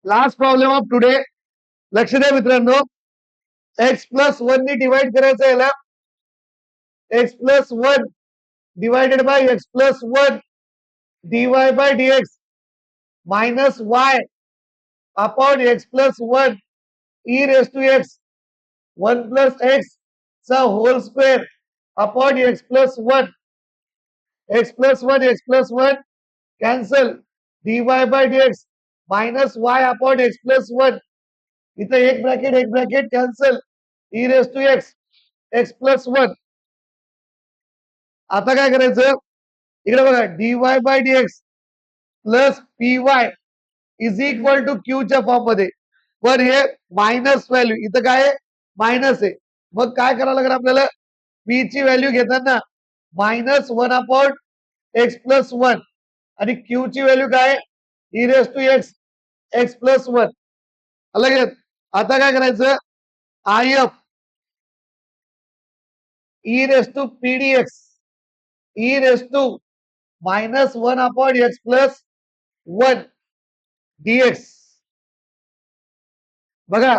Last problem of today. लक्ष द्या मित्रांनो. एक्स प्लस 1 ने डिवाइड करायचं याला. X plus 1 divided by x plus 1 dy bye dx minus y upon x plus 1 e raise to x 1 plus x चा whole square upon x plus 1 x plus 1 cancel dy bye dx minus y upon x plus 1 इथं एक bracket cancel e raise to x plus 1. आता काय करायचं इकडे बघा dy bye dx प्लस py is equal to क्यूच्या form मध्ये. पण हे मायनस व्हॅल्यू इथं काय मायनस आहे. मग काय करावं लागेल आपल्याला पी ची व्हॅल्यू घेताना मायनस 1 अपॉन एक्स प्लस 1 आणि क्यू ची व्हॅल्यू काय e raise to x plus 1. लगेच आता काय करायचं I F e raise to p d x e raise to minus 1 upon x plus 1 d x. बघा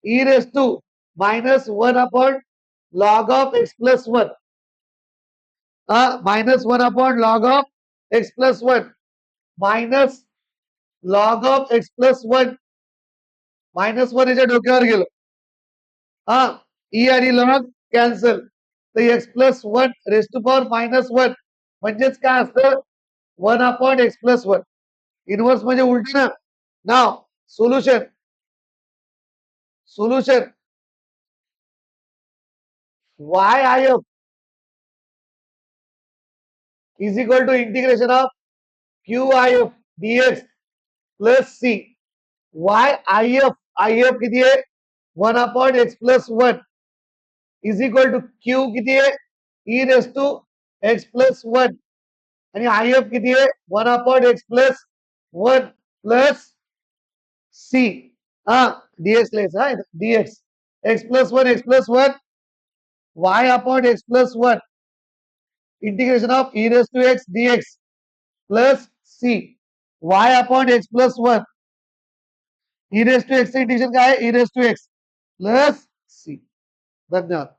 e raise to minus 1 upon log of x plus 1 minus 1 upon log of x plus 1 minus log of x plus 1 minus 1 याच्या डोक्यावर गेलो. E आणि log cancel तर x plus 1 raise to power minus 1 म्हणजेच काय असतं 1 upon x plus 1. Inverse म्हणजे उलट ना. नाव solution y I f is equal to integration of q I f dx plus c. y I f किती आहे 1 upon x plus 1 is equal to Q किती आहे e raise to x plus 1 आणि I F किती आहे 1 upon x plus 1 plus C. D x लिहायचं d x x plus 1 y upon x plus 1 integration of e raise to x d x plus C y upon x plus 1 e raise to x integration काय आहे e raise to x plus C. धन्यवाद.